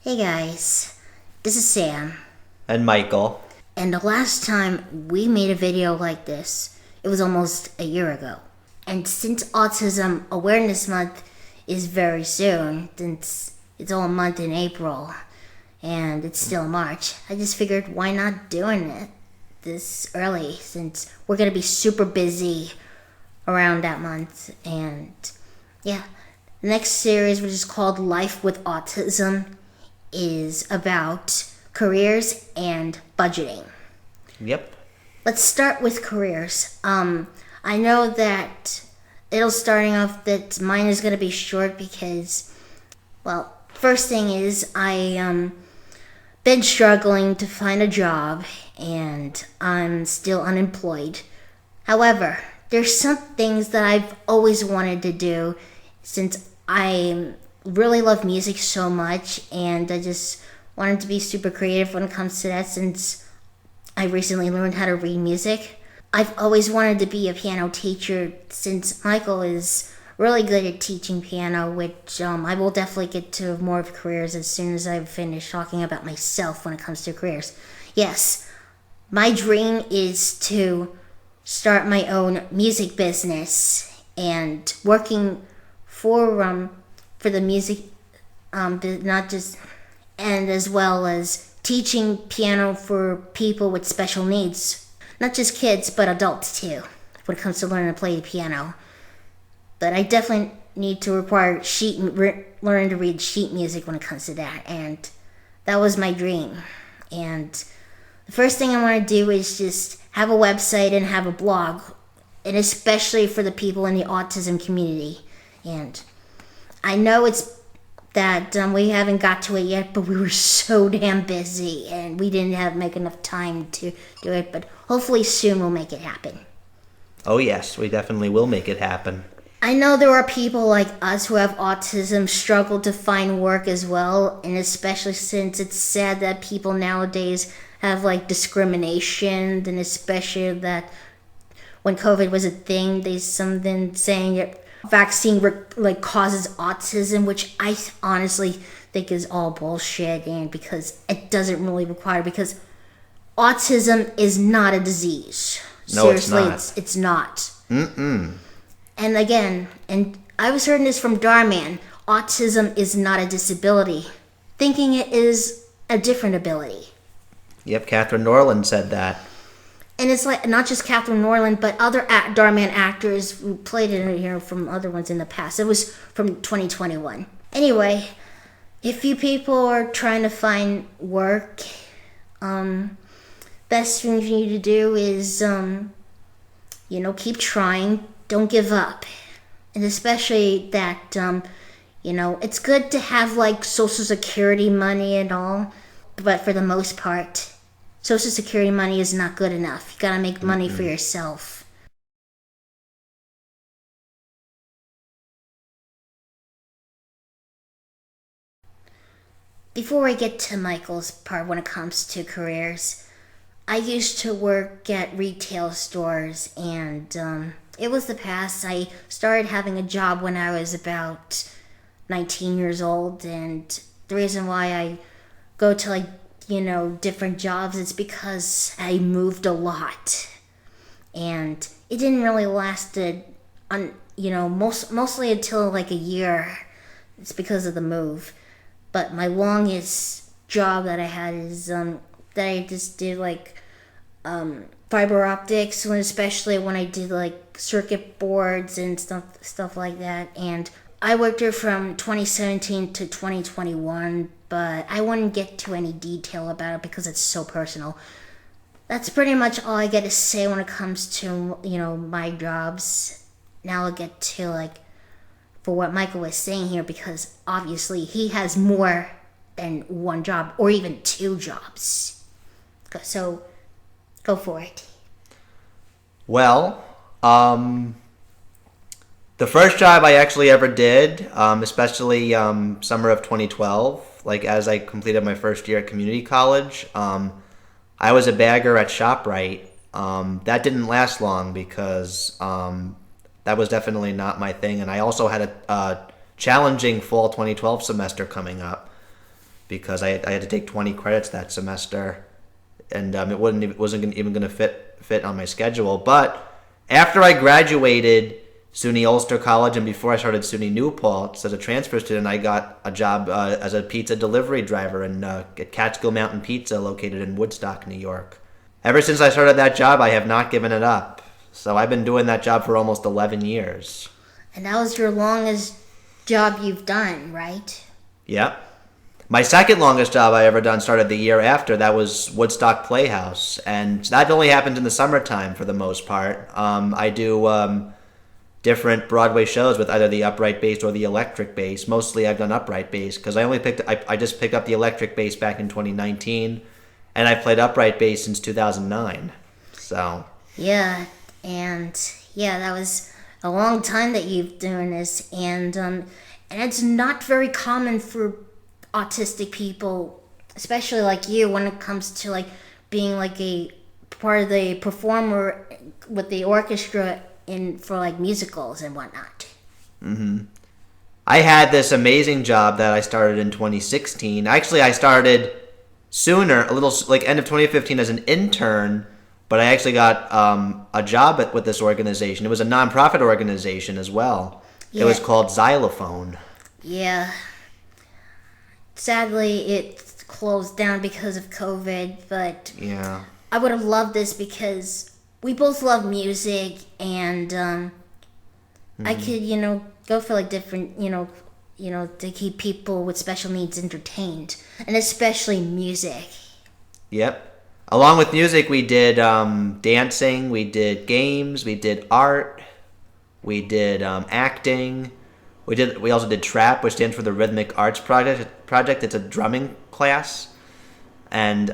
Hey guys, this is Sam, And Michael. and the last time we made a video like this, it was almost a year ago. And since Autism Awareness Month is very soon, since it's all a month in April, and it's still March, I just figured why not doing it this early, since we're gonna be super busy around that month. And yeah, the next series, which is called Life with Autism, is about careers and budgeting. Yep. Let's start with careers. I know that it'll starting off that mine is going to be short because, well, first thing is I been struggling to find a job and I'm still unemployed. However, there's some things that I've always wanted to do since I really love music so much, and I just wanted to be super creative when it comes to that since I recently learned how to read music. I've always wanted to be a piano teacher since Michael is really good at teaching piano, which I will definitely get to more of careers as soon as I finish talking about myself when it comes to careers. Yes, my dream is to start my own music business and working for the music, not just, and as well as teaching piano for people with special needs, not just kids but adults too, when it comes to learning to play the piano. But I definitely need to require learn to read sheet music when it comes to that, and that was my dream. And the first thing I want to do is just have a website and have a blog, and especially for the people in the autism community. And I know it's that we haven't got to it yet, but we were so damn busy and we didn't make enough time to do it. But hopefully soon we'll make it happen. Oh, yes, we definitely will make it happen. I know there are people like us who have autism struggle to find work as well, and especially since it's sad that people nowadays have like discrimination, and especially that when COVID was a thing, there's something saying that vaccine like causes autism, which I honestly think is all bullshit, and because it doesn't really require, because autism is not a disease. No, it's Seriously, not. it's not. Mm-mm. And again, and I was hearing this from Darman, autism is not a disability, thinking it is a different ability. Yep, Catherine Norland said that. And it's like not just Catherine Norland, but other Darman actors who played it here from other ones in the past. It was from 2021. Anyway, if you people are trying to find work, best thing for you to do is, keep trying. Don't give up. And especially that, it's good to have like Social Security money and all, but for the most part, Social Security money is not good enough. You gotta make money for yourself. Before I get to Michael's part when it comes to careers, I used to work at retail stores, and it was the past. I started having a job when I was about 19 years old, and the reason why I go to different jobs is because I moved a lot, and it didn't really lasted mostly until like a year. It's because of the move. But my longest job that I had is that I just did like fiber optics, especially when I did like circuit boards and stuff like that. And I worked there from 2017 to 2021, but I wouldn't get to any detail about it because it's so personal. That's pretty much all I get to say when it comes to my jobs. Now I'll get to like for what Michael was saying here, because obviously he has more than one job or even two jobs. So go for it. Well, the first job I actually ever did, especially summer of 2012, like as I completed my first year at community college, I was a bagger at ShopRite. That didn't last long because that was definitely not my thing. And I also had a challenging fall 2012 semester coming up. because I had to take 20 credits that semester, and it wasn't even going to fit on my schedule. But after I graduated SUNY Ulster College and before I started SUNY New Paltz as a transfer student, I got a job as a pizza delivery driver at Catskill Mountain Pizza, located in Woodstock, New York. Ever since I started that job, I have not given it up. So I've been doing that job for almost 11 years. And that was your longest job you've done, right? Yep. My second longest job I ever done started the year after. That was Woodstock Playhouse. And that only happens in the summertime for the most part. I do different Broadway shows with either the upright bass or the electric bass. Mostly I've done upright bass because I just picked up the electric bass back in 2019. And I've played upright bass since 2009. So... Yeah, and that was a long time that you've doing this, and it's not very common for autistic people, especially like you, when it comes to like being like a part of the performer with the orchestra for like musicals and whatnot. Mm-hmm. I had this amazing job that I started in 2016. Actually, I started sooner, a little like end of 2015 as an intern. But I actually got a job with this organization. It was a nonprofit organization as well. Yeah. It was called Xylophone. Yeah. Sadly, it closed down because of COVID, but yeah, I would have loved this because we both love music, and I could, go for like different, to keep people with special needs entertained, and especially music. Yep. Along with music, we did dancing, we did games, we did art, we did acting. We also did TRAP, which stands for the Rhythmic Arts Project. It's a drumming class, and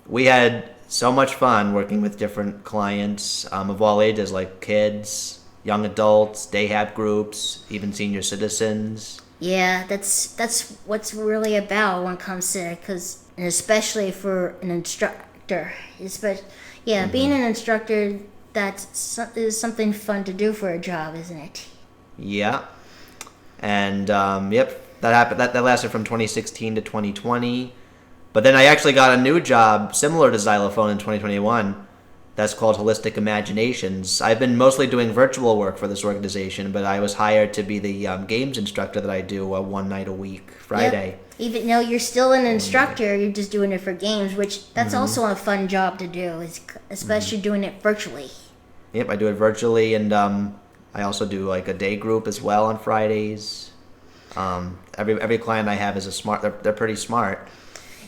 we had so much fun working with different clients of all ages, like kids, young adults, day-hab groups, even senior citizens. Yeah, that's what's really about when it comes to it, and especially for an instructor. Being an instructor, is something fun to do for a job, isn't it? Yeah. And, that happened. That lasted from 2016 to 2020. But then I actually got a new job similar to Xylophone in 2021. That's called Holistic Imaginations. I've been mostly doing virtual work for this organization, but I was hired to be the games instructor that I do one night a week, Friday. Yep. Even though you're still an instructor, you're just doing it for games, which that's also a fun job to do, especially doing it virtually. Yep, I do it virtually, and I also do like a day group as well on Fridays. Every client I have is they're pretty smart.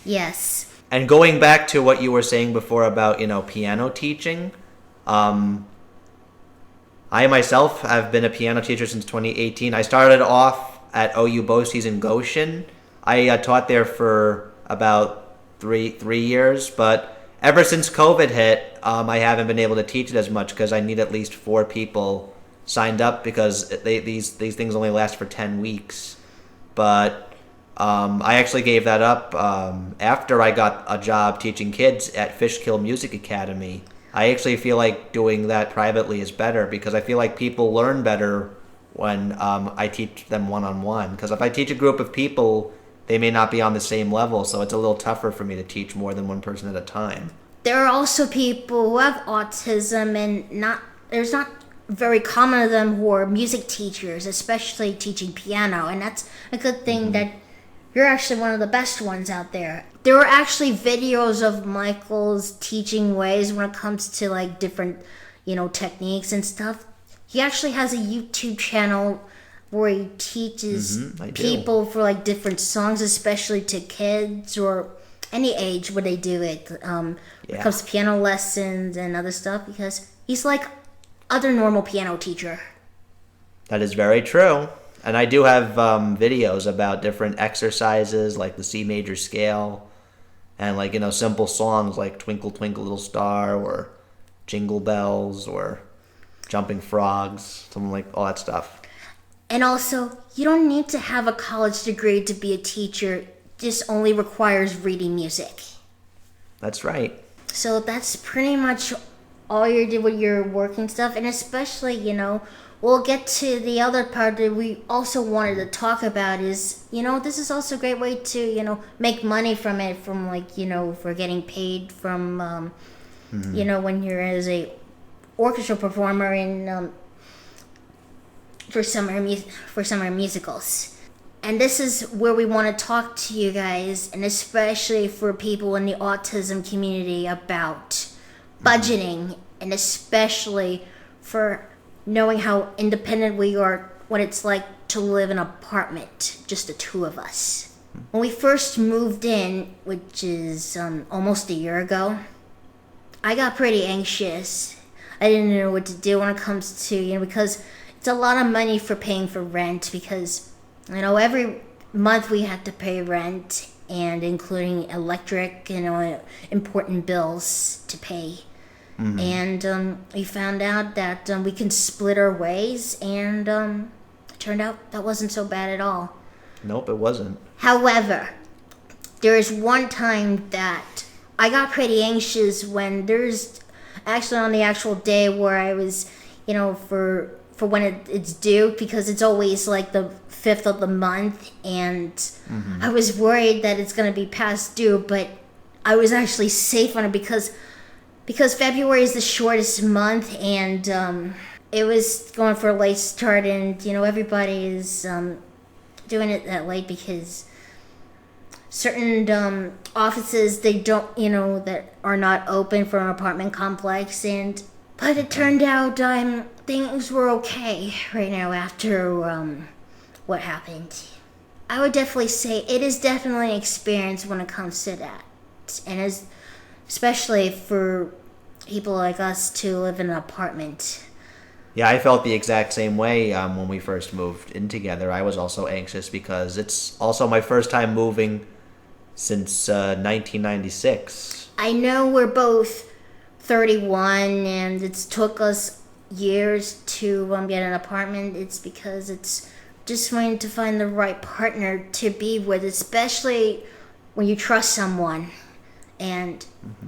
Yes. And going back to what you were saying before about, piano teaching, I myself have been a piano teacher since 2018. I started off at OU Bosse's in Goshen. I taught there for about three years, but ever since COVID hit, I haven't been able to teach it as much because I need at least 4 people signed up because these things only last for 10 weeks. But I actually gave that up after I got a job teaching kids at Fishkill Music Academy. I actually feel like doing that privately is better because I feel like people learn better when I teach them one-on-one. Because if I teach a group of people, they may not be on the same level, so it's a little tougher for me to teach more than one person at a time. There are also people who have autism, and there's not very common of them who are music teachers, especially teaching piano, and that's a good thing that you're actually one of the best ones out there. There were actually videos of Michael's teaching ways when it comes to like different, techniques and stuff. He actually has a YouTube channel where he teaches people for like different songs, especially to kids or any age when they do it. When it comes to piano lessons and other stuff, because he's like other normal piano teacher. That is very true. And I do have videos about different exercises like the C major scale and like, simple songs like Twinkle Twinkle Little Star or Jingle Bells or Jumping Frogs, something like all that stuff. And also, you don't need to have a college degree to be a teacher. Just only requires reading music. That's right. So that's pretty much all you do with your working stuff. And especially, we'll get to the other part that we also wanted to talk about is, this is also a great way to, make money from it, from like, for getting paid from, when you're as a orchestra performer in, for summer musicals. And this is where we want to talk to you guys, and especially for people in the autism community, about budgeting, and especially for knowing how independent we are, what it's like to live in an apartment, just the two of us. When we first moved in, which is almost a year ago, I got pretty anxious. I didn't know what to do when it comes to, because it's a lot of money for paying for rent, because every month we had to pay rent, and including electric, important bills to pay. And we found out that we can split our ways, and it turned out that wasn't so bad at all. Nope, it wasn't. However, there is one time that I got pretty anxious when there's actually on the actual day where I was, for when it's due, because it's always like the 5th of the month, and I was worried that it's going to be past due, but I was actually safe on it because February is the shortest month, and it was going for a late start, and everybody is doing it that late because certain offices, they don't, that are not open for an apartment complex, but it turned out things were okay right now after what happened. I would definitely say it is definitely an experience when it comes to that, and especially for people like us to live in an apartment. Yeah, I felt the exact same way when we first moved in together. I was also anxious because it's also my first time moving since 1996. I know we're both 31, and it's took us years to get an apartment. It's because it's just trying to find the right partner to be with, especially when you trust someone. And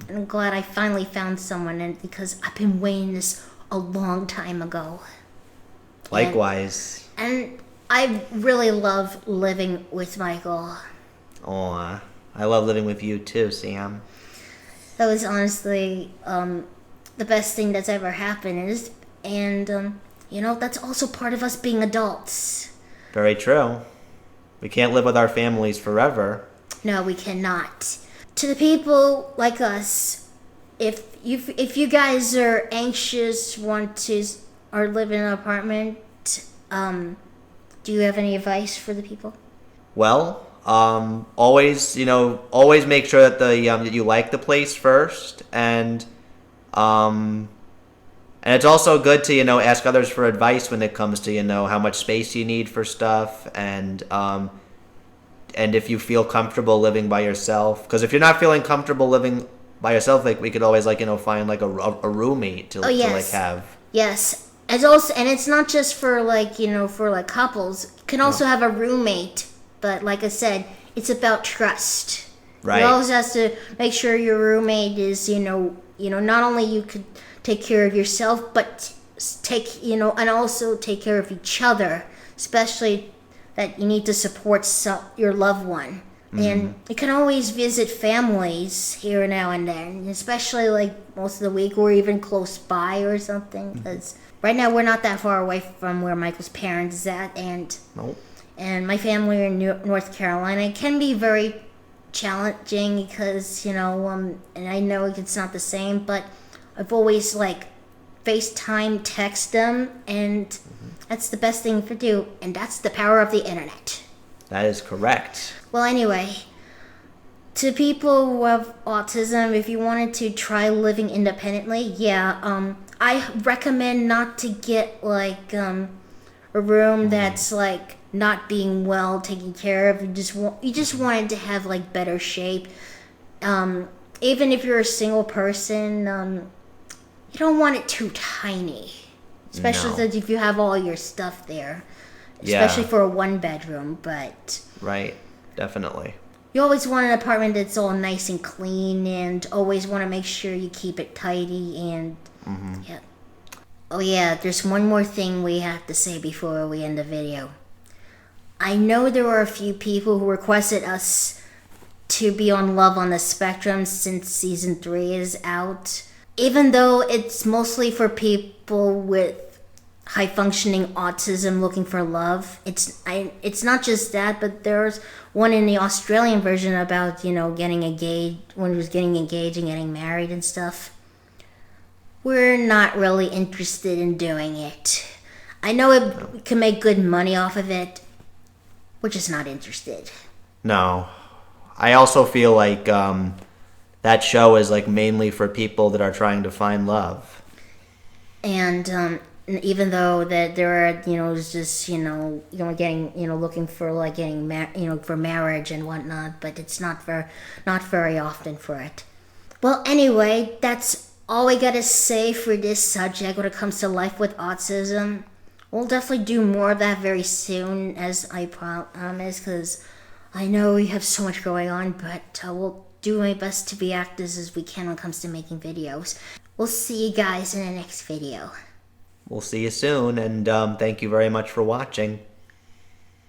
I'm glad I finally found someone, and because I've been waiting this a long time ago. Likewise. And I really love living with Michael. Aw, I love living with you too, Sam. That was honestly the best thing that's ever happened. And that's also part of us being adults. Very true. We can't live with our families forever. No, we cannot. To the people like us, if you guys are anxious, or live in an apartment, do you have any advice for the people? Well, always make sure that that you like the place first, and it's also good to ask others for advice when it comes to how much space you need for stuff, and if you feel comfortable living by yourself. Because if you're not feeling comfortable living by yourself, like we could always find like a roommate to have. Yes, and it's not just for for couples. You can also have a roommate, but like I said, it's about trust. Right. You always have to make sure your roommate is not only you could take care of yourself, but and also take care of each other, especially that you need to support your loved one. And you can always visit families here now and then, especially most of the week, or even close by or something. Because right now we're not that far away from where Michael's parents is at, and and my family are in North Carolina. It can be very challenging because and I know it's not the same, but I've always FaceTime, text them, and that's the best thing to do, and that's the power of the internet. That is correct. Well, anyway, to people who have autism, if you wanted to try living independently, I recommend not to get a room that's not being well taken care of. You just wanted to have better shape. Even if you're a single person, you don't want it too tiny, especially if you have all your stuff there, especially for a 1-bedroom. But right, definitely. You always want an apartment that's all nice and clean, and always want to make sure you keep it tidy, and Oh yeah, there's one more thing we have to say before we end the video. I know there are a few people who requested us to be on Love on the Spectrum since season 3 is out. Even though it's mostly for people with high functioning autism looking for love, it's not just that, but there's one in the Australian version about, getting engaged, one who's getting engaged and getting married and stuff. We're not really interested in doing it. I know it can make good money off of it. We're just not interested. No. I also feel like that show is like mainly for people that are trying to find love. And even though that there are, just, getting, looking for like getting, for marriage and whatnot, but it's not very often for it. Well, anyway, that's all we gotta say for this subject when it comes to life with autism. We'll definitely do more of that very soon, as I promise, because I know we have so much going on, but we'll do my best to be active as we can when it comes to making videos. We'll see you guys in the next video. We'll see you soon, and thank you very much for watching.